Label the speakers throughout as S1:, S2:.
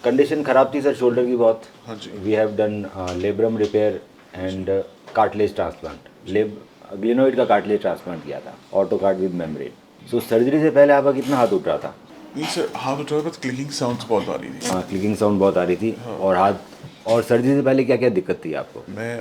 S1: Condition ख़राब थी sir shoulder की बहुत।
S2: हाँ जी।
S1: We have done labrum repair and cartilage transplant. Glenoid का कार्टिलेज ट्रांसप्लांट किया था, auto card with membrane. So surgery से पहले आपका कितना हाथ उठ रहा था?
S2: नहीं सर, हाथ उठा बस क्लिकिंग साउंड्स बहुत आ रही थी।
S1: हाँ, क्लिकिंग साउंड बहुत आ रही थी। और हाथ, और सर्जरी से पहले क्या क्या दिक्कत थी आपको?
S2: मैं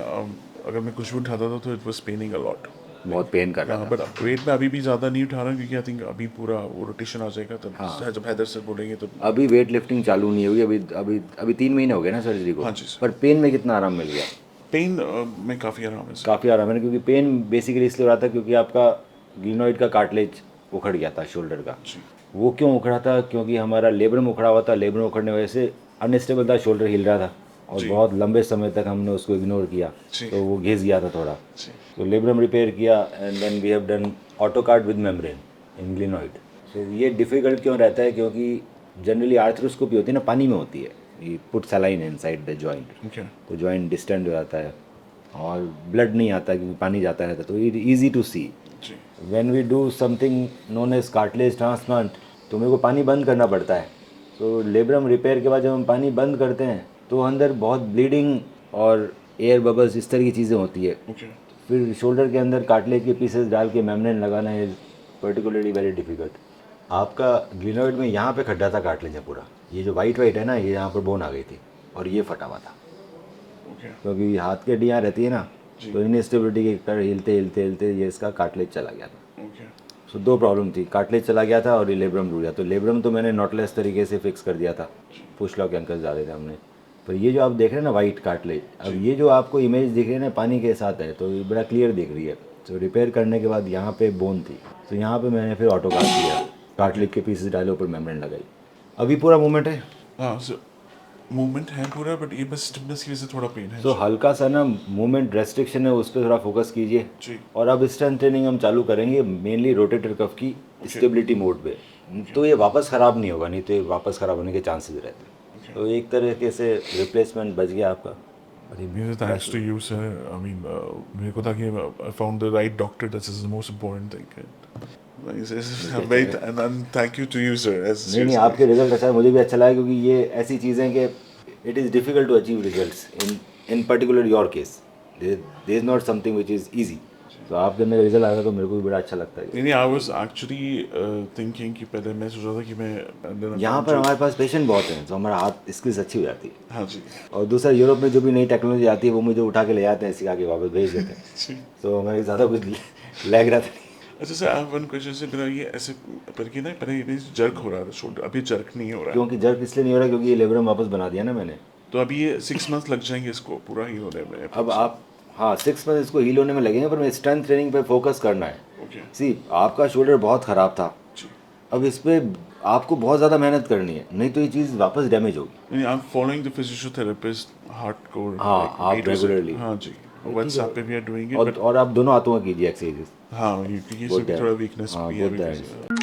S2: अगर मैं कुछ भी उठाता था तो it was paining a lot.
S1: बहुत पेन कर रहा था।
S2: बट वेट में अभी भी ज़्यादा नहीं उठा रहा क्योंकि आई थिंक अभी पूरा वो रोटेशन आ जाएगा तब जब हैदर सर बोलेंगे तो।
S1: अभी वेट लिफ्टिंग चालू नहीं हुई अभी। अभी अभी 3 महीने हो गए ना सर्जरी को।
S2: हाँ जी सर।
S1: पर पेन में कितना आराम मिल गया?
S2: पेन में काफ़ी आराम है सर।
S1: काफ़ी आराम है ना, क्योंकि पेन बेसिकली इसलिए हो रहा था क्योंकि आपका ग्लिनोइड का कार्टिलेज उखड़ गया था शोल्डर का।
S2: जी।
S1: वो क्यों उखड़ा था? क्योंकि हमारा लेब्रम उखड़ा हुआ था। लेब्रम उखड़ने की वजह से अनस्टेबल था, शोल्डर हिल रहा था और
S2: जी।
S1: बहुत लंबे समय तक हमने उसको इग्नोर किया,
S2: जी।
S1: तो वो घिस गया था थोड़ा।
S2: जी।
S1: तो लेब्रम रिपेयर किया and then we have done auto card with membrane in glenoid. तो ये डिफ़िकल्ट क्यों रहता है? क्योंकि जनरली आर्थ्रोस्कोपी होती है ना, पानी में होती है। ये put saline inside the joint,
S2: okay.
S1: तो जॉइंट डिस्टेंड हो जाता है और ब्लड नहीं आता क्योंकि पानी जाता रहता है, तो इट ईजी टू सी।
S2: जी।
S1: When we do something known as cartilage transplant, तो मेरे को पानी बंद करना पड़ता है। तो लेब्रम रिपेयर के बाद जब हम पानी बंद करते हैं तो अंदर बहुत ब्लीडिंग और एयर बबल्स इस तरह की चीज़ें होती है।
S2: ओके।
S1: फिर शोल्डर के अंदर कार्टिलेज के पीसेस डाल के मेम्ब्रेन लगाना इज पर्टिकुलरली वेरी डिफिकल्ट। आपका ग्लिनोइड में यहाँ पे खड्डा था कार्टिलेज में पूरा। ये जो वाइट वाइट है ना, ये यहाँ पर बोन आ गई थी और ये फटा हुआ था।
S2: ओके।
S1: क्योंकि हाथ की हड्डी यहाँ रहती है ना, तो इनस्टेबिलिटी के कारण हिलते हिलते हिलते ये इसका कार्टिलेज चला गया था।
S2: ओके।
S1: सो दो प्रॉब्लम थी, कार्टिलेज चला गया था और ये लेब्रम टूट गया। तो लेब्रम तो मैंने नॉटलेस तरीके से फिक्स कर दिया था, पुश लॉक एंकल्स डाले थे हमने। पर ये जो आप देख रहे हैं ना वाइट कार्टिलेज, अब ये जो आपको इमेज दिख रही है ना पानी के साथ है, तो ये बड़ा क्लियर दिख रही है। तो रिपेयर करने के बाद यहाँ पे बोन थी, तो यहाँ पे मैंने फिर ऑटो कार्ड किया, कार्टिलेज के पीसेस डाले, ऊपर मेम्ब्रेन लगाई। अभी पूरा मूवमेंट है।
S2: हाँ सर, मूवमेंट है पूरा बट ये बस स्टिफनेस की वजह से थोड़ा पेन है।
S1: सो हल्का सा ना मूवमेंट रेस्ट्रिक्शन है, उस पर थोड़ा फोकस कीजिए।
S2: जी।
S1: और अब स्ट्रेंथ ट्रेनिंग हम चालू करेंगे मेनली रोटेटर कफ की स्टेबिलिटी मोड पे। तो ये वापस ख़राब नहीं होगा, नहीं तो ये वापस ख़राब होने के चांसेस रहते हैं। तो एक तरीके से रिप्लेसमेंट बच गया आपका।
S2: Thanks to you sir. I mean मेरे को था कि I found the right doctor, that's the most important thing. Thank you to you sir.
S1: नहीं, आपके रिजल्ट अच्छा है, मुझे भी अच्छा लगा, क्योंकि ये ऐसी चीज़ें कि it is difficult to achieve results in particular your case. There is not something which is easy. तो आपके अंदर रिजल्ट आया तो मेरे को भी बड़ा अच्छा लगता है।
S2: नहीं, आई वाज एक्चुअली थिंकिंग कि पहले मैं सोच रहा था कि मैं
S1: यहाँ पर हमारे पास पेशेंट बहुत हैं, तो हमारा हाथ स्किल्स अच्छी हो जाती है।
S2: हाँ जी।
S1: और दूसरा, यूरोप में जो भी नई टेक्नोलॉजी आती है वो मुझे उठा के ले जाते हैं, सिखा के वापस भेज देते हैं।
S2: जी।
S1: तो हमें ज़्यादा कुछ लग रहा था नहीं।
S2: अच्छा sir, I have one question से। मेरा ये ऐसे पर कि ना पहले ये जर्क हो रहा था शोल्डर, अभी जर्क नहीं हो रहा है।
S1: क्योंकि जर्क इसलिए नहीं हो रहा क्योंकि ये लेब्रम वापस बना दिया ना मैंने।
S2: तो अभी ये 6 मंथ लग जाएंगे इसको पूरा ही होने में।
S1: अब आप, हाँ, 6 मंथ इसको हील होने में लगेंगे, पर स्ट्रेंथ ट्रेनिंग पे फोकस करना है।
S2: ओके।
S1: सी, आपका शोल्डर बहुत ख़राब था,
S2: जी।
S1: अब इस पर आपको बहुत ज़्यादा मेहनत करनी है, नहीं तो ये चीज़ वापस डैमेज होगी।
S2: नहीं, I am following the physiotherapist hardcore.
S1: हाँ, आप रेगुलरली।
S2: हाँ जी, व्हाट्सएप पे भी आर डूइंग इट।
S1: और आप दोनों हाथों का कीजिए एक्सरसाइजेस।
S2: हाँ, क्योंकि
S1: बोथ
S2: इसमें
S1: दैट,
S2: थोड़ा वीकनेस
S1: हाँ,
S2: भी है
S1: बोथ
S2: अभी।
S1: दैट।